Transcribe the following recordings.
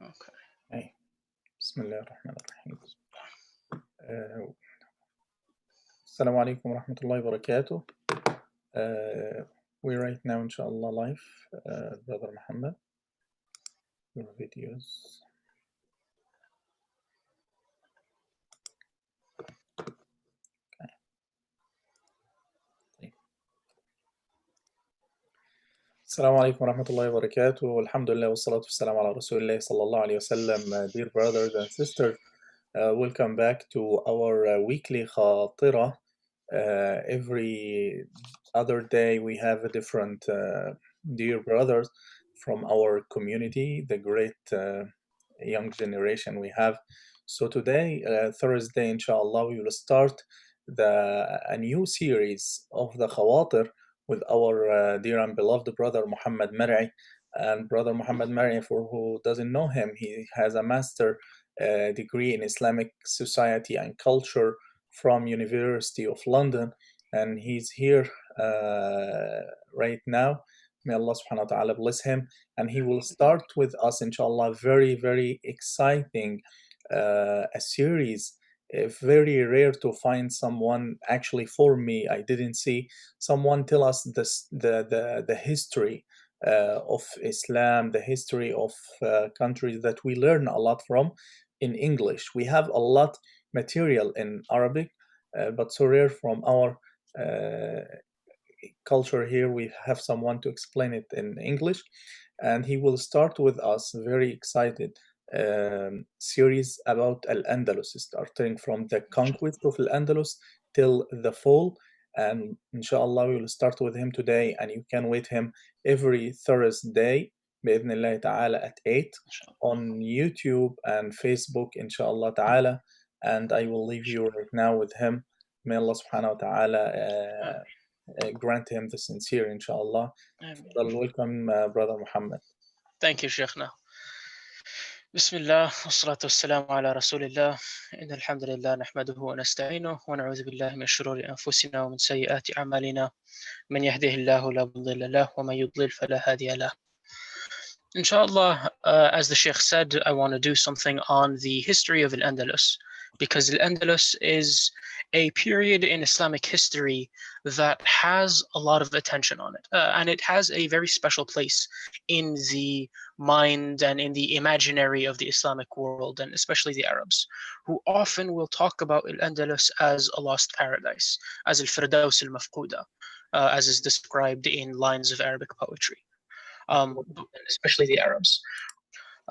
Okay. أي. بسم الله الرحمن الرحيم. السلام عليكم ورحمة الله وبركاته. We're right now inshallah live. Brother Muhammad, your videos. السلام عليكم ورحمة الله وبركاته والحمد لله والصلاة والسلام على رسول الله صلى الله عليه وسلم. Dear brothers and sisters, welcome back to our weekly خاطرة. Every other day we have a different dear brothers from our community, the great young generation we have. So today, Thursday, inshallah, we will start a new series of the Khawatir with our dear and beloved brother Muhammad Mar'i. And brother Muhammad Mar'i, for who doesn't know him, he has a master degree in Islamic society and culture from University of London, and he's here right now. May Allah subhanahu wa ta'ala bless him, and he will start with us inshallah very exciting a series. Very rare to find someone, actually for me, I didn't see someone tell us the history of Islam, the history of countries that we learn a lot from in English. We have a lot material in Arabic, but so rare from our culture here. We have someone to explain it in English, and he will start with us very excited series about Al-Andalus, starting from the conquest of Al-Andalus till the fall. And inshallah, we will start with him today, and you can wait him every Thursday بإذن الله تعالى at 8 on YouTube and Facebook inshallah ta'ala. And I will leave you right now with him. May Allah subhanahu wa ta'ala grant him the sincere inshallah. Welcome brother Muhammad. Thank you, Sheikhna. بسم الله والصلاة والسلام على رسول الله إن الحمد لله نحمده ونستعينه ونعوذ بالله من شرور أنفسنا ومن سيئات أعمالنا من يهده الله لا مضل له ومن يضلل فلا هادي له. Inshallah, as the Sheikh said, I want to do something on the history of Al-Andalus, because Al-Andalus is a period in Islamic history that has a lot of attention on it, and it has a very special place in the mind and in the imaginary of the Islamic world, and especially the Arabs, who often will talk about Al-Andalus as a lost paradise, as Al-Firdaus al-Mafquda, as is described in lines of Arabic poetry. Especially the Arabs.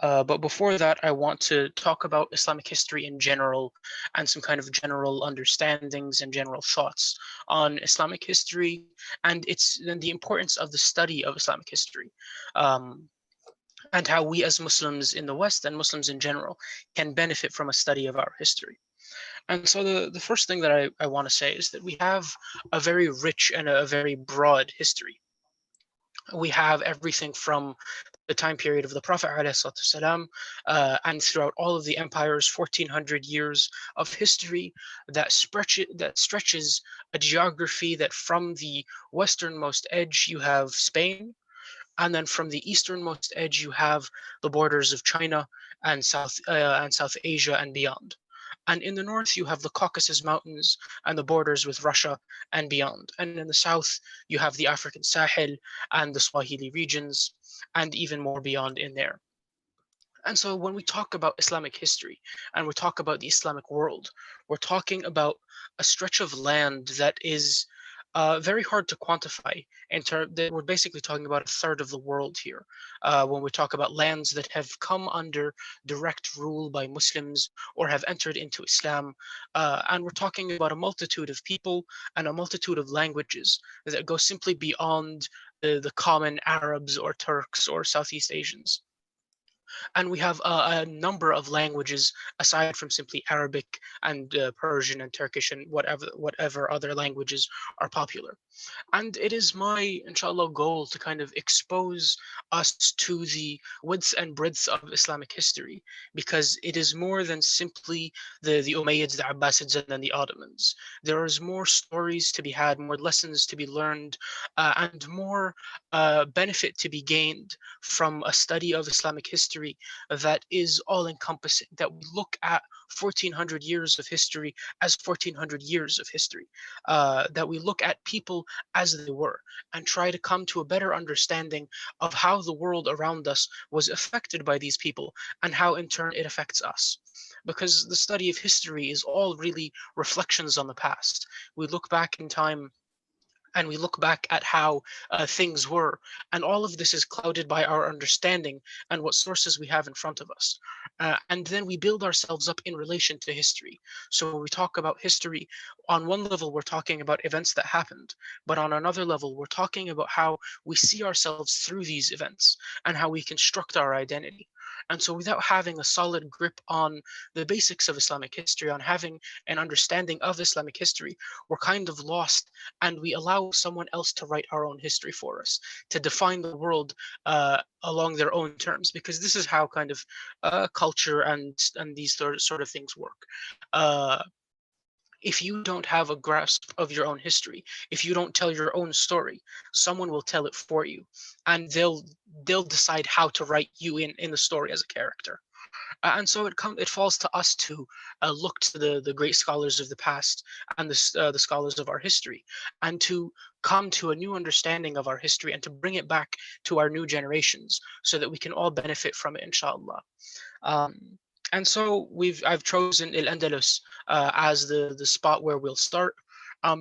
But before that, I want to talk about Islamic history in general and some kind of general understandings and general thoughts on Islamic history and the importance of the study of Islamic history, and how we as Muslims in the West and Muslims in general can benefit from a study of our history. And so the first thing that I want to say is that we have a very rich and a very broad history. We have everything from the time period of the Prophet ﷺ, and throughout all of the empire's 1400 years of history that stretches a geography that from the westernmost edge you have Spain, and then from the easternmost edge you have the borders of China and South Asia and beyond. And in the north, you have the Caucasus Mountains and the borders with Russia and beyond. And in the south, you have the African Sahel and the Swahili regions, and even more beyond in there. And so when we talk about Islamic history and we talk about the Islamic world, we're talking about a stretch of land that is very hard to quantify. We're basically talking about a third of the world here when we talk about lands that have come under direct rule by Muslims or have entered into Islam. And we're talking about a multitude of people and a multitude of languages that go simply beyond the common Arabs or Turks or Southeast Asians. And we have a number of languages aside from simply Arabic and Persian and Turkish and whatever other languages are popular. And it is my, inshallah, goal to kind of expose us to the width and breadth of Islamic history, because it is more than simply the Umayyads, the Abbasids, and then the Ottomans. There is more stories to be had, more lessons to be learned, and more benefit to be gained from a study of Islamic history history that is all encompassing, that we look at 1400 years of history as 1400 years of history, that we look at people as they were and try to come to a better understanding of how the world around us was affected by these people and how in turn it affects us. Because the study of history is all really reflections on the past. We look back in time and we look back at how things were. And all of this is clouded by our understanding and what sources we have in front of us. And then we build ourselves up in relation to history. So when we talk about history, on one level, we're talking about events that happened. But on another level, we're talking about how we see ourselves through these events and how we construct our identity. And so, without having a solid grip on the basics of Islamic history, on having an understanding of Islamic history, we're kind of lost, and we allow someone else to write our own history for us, to define the world along their own terms, because this is how kind of culture and these sort of things work. Uh, if you don't have a grasp of your own history, if you don't tell your own story, someone will tell it for you, and they'll decide how to write you in the story as a character. And so it falls to us to look to the great scholars of the past and the scholars of our history, and to come to a new understanding of our history and to bring it back to our new generations so that we can all benefit from it, inshallah. um, and so I've chosen Al Andalus as the spot where we'll start,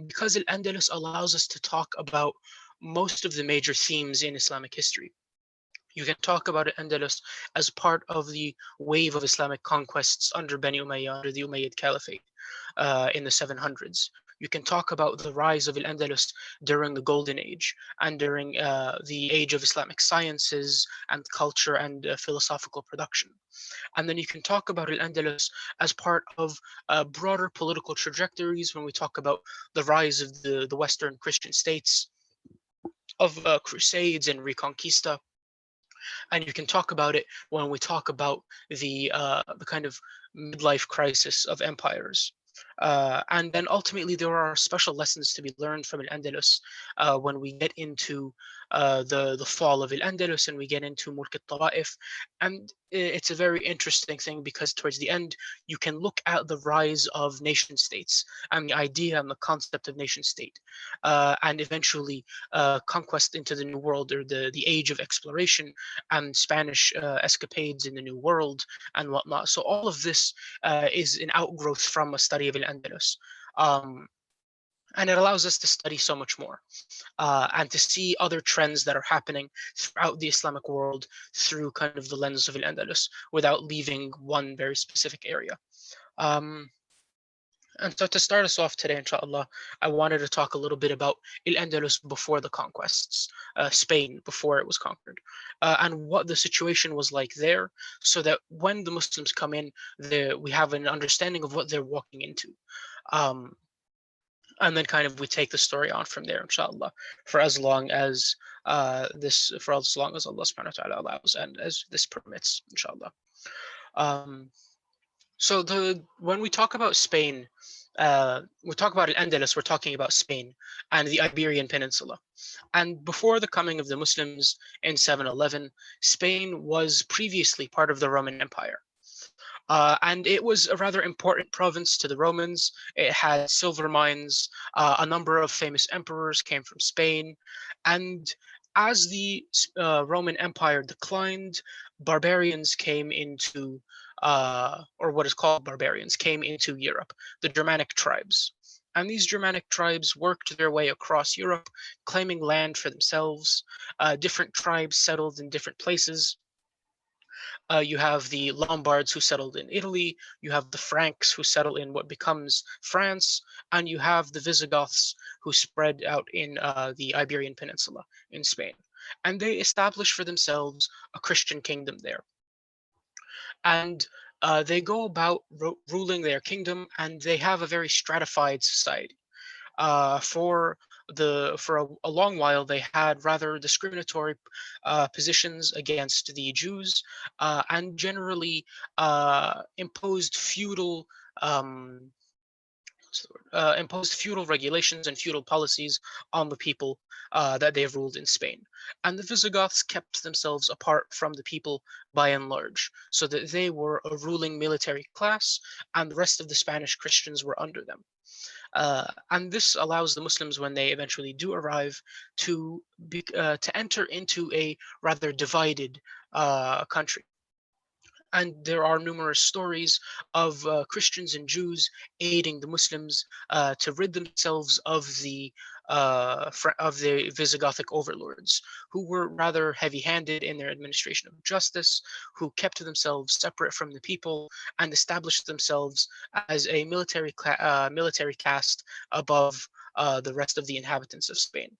because Al Andalus allows us to talk about most of the major themes in Islamic history. You can talk about Andalus as part of the wave of Islamic conquests under Bani Umayyah, under the Umayyad Caliphate in the 700s. You can talk about the rise of Al-Andalus during the Golden Age and during the age of Islamic sciences and culture and philosophical production. And then you can talk about Al-Andalus as part of broader political trajectories when we talk about the rise of the Western Christian states, of crusades and Reconquista, and you can talk about it when we talk about the kind of midlife crisis of empires. And then ultimately, there are special lessons to be learned from Al Andalus when we get into the fall of Al Andalus and we get into Mulk al Tawaif. And it's a very interesting thing because towards the end, you can look at the rise of nation states and the idea and the concept of nation state, and eventually conquest into the New World, or the age of exploration and Spanish escapades in the New World and whatnot. So all of this is an outgrowth from a study of Al-Andalus. Um, and it allows us to study so much more and to see other trends that are happening throughout the Islamic world through kind of the lens of Al-Andalus without leaving one very specific area. Um, and so to start us off today, inshallah, I wanted to talk a little bit about Al-Andalus before the conquests, Spain before it was conquered, and what the situation was like there, so that when the Muslims come in, we have an understanding of what they're walking into. Um, and then kind of we take the story on from there, inshallah, for as long as for as long as Allah subhanahu wa ta'ala allows and as this permits, inshallah. Um, so the when we talk about Spain, we talk about Al-Andalus, we're talking about Spain and the Iberian Peninsula. And before the coming of the Muslims in 711, Spain was previously part of the Roman Empire. And it was a rather important province to the Romans. It had silver mines. A number of famous emperors came from Spain. And as the Roman Empire declined, barbarians came into, or what is called barbarians, came into Europe, the Germanic tribes. And these Germanic tribes worked their way across Europe, claiming land for themselves. Different tribes settled in different places. You have the Lombards who settled in Italy, you have the Franks who settle in what becomes France, and you have the Visigoths who spread out in the Iberian Peninsula in Spain. And they established for themselves a Christian kingdom there. And they go about ruling their kingdom, and they have a very stratified society. For a long while they had rather discriminatory positions against the Jews, and generally imposed feudal um, imposed feudal regulations and feudal policies on the people that they ruled in Spain. And the Visigoths kept themselves apart from the people by and large, so that they were a ruling military class, and the rest of the Spanish Christians were under them. And this allows the Muslims, when they eventually do arrive, to enter into a rather divided country. And there are numerous stories of Christians and Jews aiding the Muslims to rid themselves of the Visigothic overlords, who were rather heavy-handed in their administration of justice, who kept themselves separate from the people and established themselves as a military caste above the rest of the inhabitants of Spain.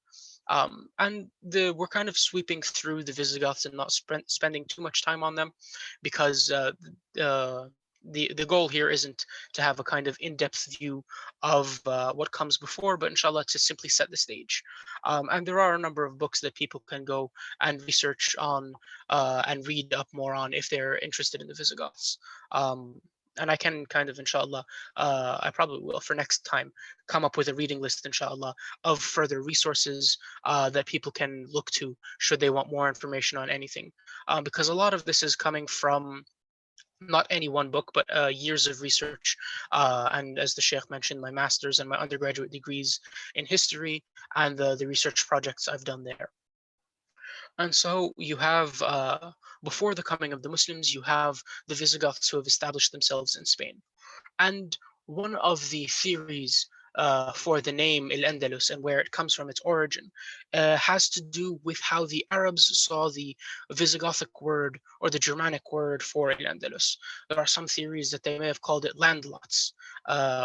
We're kind of sweeping through the Visigoths and not spending too much time on them, because uh, the goal here isn't to have a kind of in-depth view of what comes before, but inshallah to simply set the stage. And there are a number of books that people can go and research on and read up more on if they're interested in the Visigoths. And I can kind of, inshallah, I probably will for next time come up with a reading list, inshallah, of further resources that people can look to should they want more information on anything. Because a lot of this is coming from not any one book, but years of research. And as the Sheikh mentioned, my master's and my undergraduate degrees in history and the research projects I've done there. And so you have, before the coming of the Muslims, you have the Visigoths who have established themselves in Spain. And one of the theories for the name El Andalus and where it comes from, its origin, has to do with how the Arabs saw the Visigothic word or the Germanic word for El Andalus. There are some theories that they may have called it landlots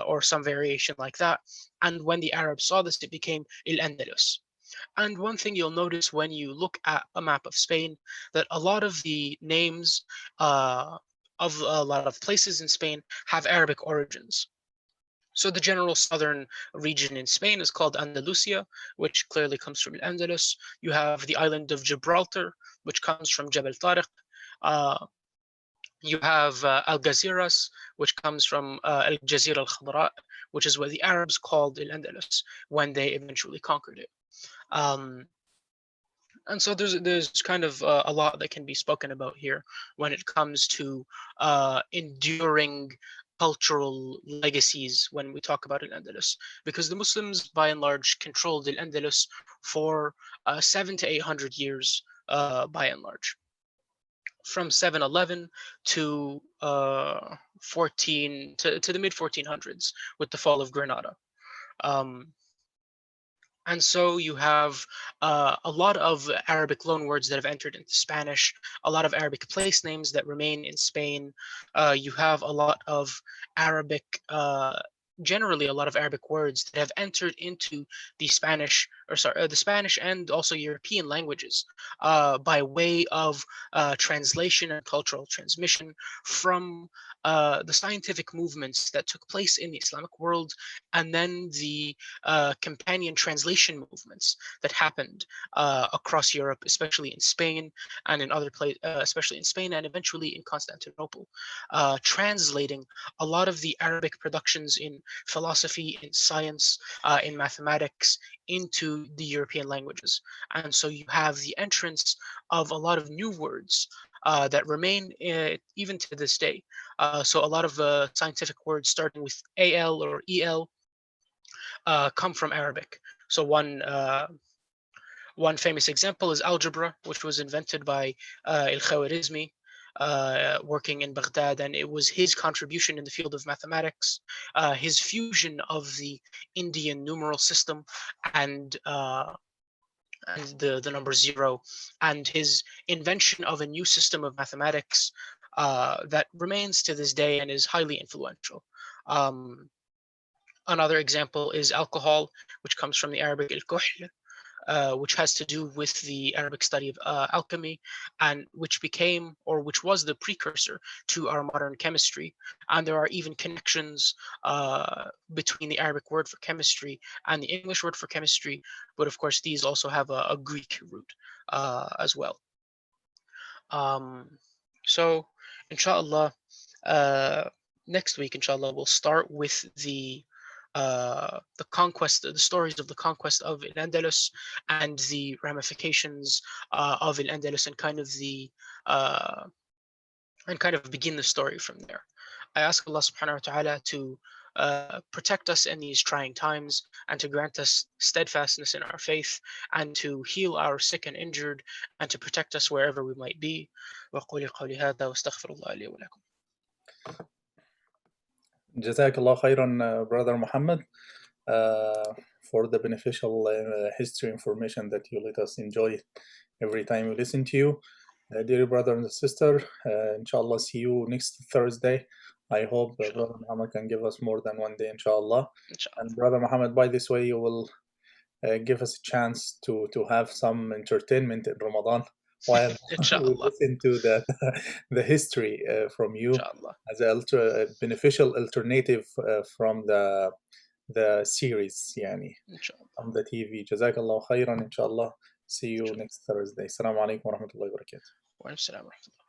or some variation like that. And when the Arabs saw this, it became El Andalus. And one thing you'll notice when you look at a map of Spain, that a lot of the names of a lot of places in Spain have Arabic origins. So the general southern region in Spain is called Andalusia, which clearly comes from Al-Andalus. You have the island of Gibraltar, which comes from Jebel Tariq. Uh, you have Al-Ghaziras, which comes from Al-Jazira al-Khadra, which is what the Arabs called Al-Andalus when they eventually conquered it. Um, and so there's kind of a lot that can be spoken about here when it comes to enduring cultural legacies when we talk about Al-Andalus, because the Muslims by and large controlled Al-Andalus for 7 to 800 years by and large, from 711 to 14 to the mid 1400s with the fall of Granada. Um, and so you have a lot of Arabic loanwords that have entered into Spanish, a lot of Arabic place names that remain in Spain. You have a lot of Arabic, generally a lot of Arabic words that have entered into the Spanish, or sorry, the Spanish and also European languages by way of translation and cultural transmission from the scientific movements that took place in the Islamic world, and then the companion translation movements that happened across Europe, especially in Spain and in other places, especially in Spain and eventually in Constantinople, translating a lot of the Arabic productions in philosophy, in science, in mathematics into the European languages. And so you have the entrance of a lot of new words that remain even to this day. So a lot of scientific words starting with AL or EL come from Arabic. So one famous example is algebra, which was invented by Al-Khwarizmi, working in Baghdad, and it was his contribution in the field of mathematics, his fusion of the Indian numeral system and the number zero, and his invention of a new system of mathematics that remains to this day and is highly influential. Um, Another example is alcohol, which comes from the Arabic al-kuhl, which has to do with the Arabic study of alchemy, and which became, or which was the precursor to our modern chemistry. And there are even connections between the Arabic word for chemistry and the English word for chemistry, but of course these also have a Greek root as well. Um, so, inshallah, uh, next week, inshallah, we'll start with the the stories of the conquest of Al-Andalus and the ramifications of Al-Andalus, uh, and kind of begin the story from there. I ask Allah subhanahu wa ta'ala to protect us in these trying times and to grant us steadfastness in our faith and to heal our sick and injured and to protect us wherever we might be. وقولي قولي هذا واستغفر الله لي ولكم. Jazakallah khairan, Brother Muhammad, for the beneficial history information that you let us enjoy every time we listen to you. Dear brother and sister, inshallah, see you next Thursday. I hope Brother Muhammad can give us more than one day, inshallah. And Brother Muhammad, by this way, you will give us a chance to have some entertainment in Ramadan while we Inshallah. listen to the history from you Inshallah. as a beneficial alternative from the series, يعني, Inshallah. on the TV. Jazakallah khairan, inshallah. See you Inshallah. next Thursday. Assalamu alaikum wa rahmatullahi wa barakatuh. Wa alaikum salam wa rahmatullah.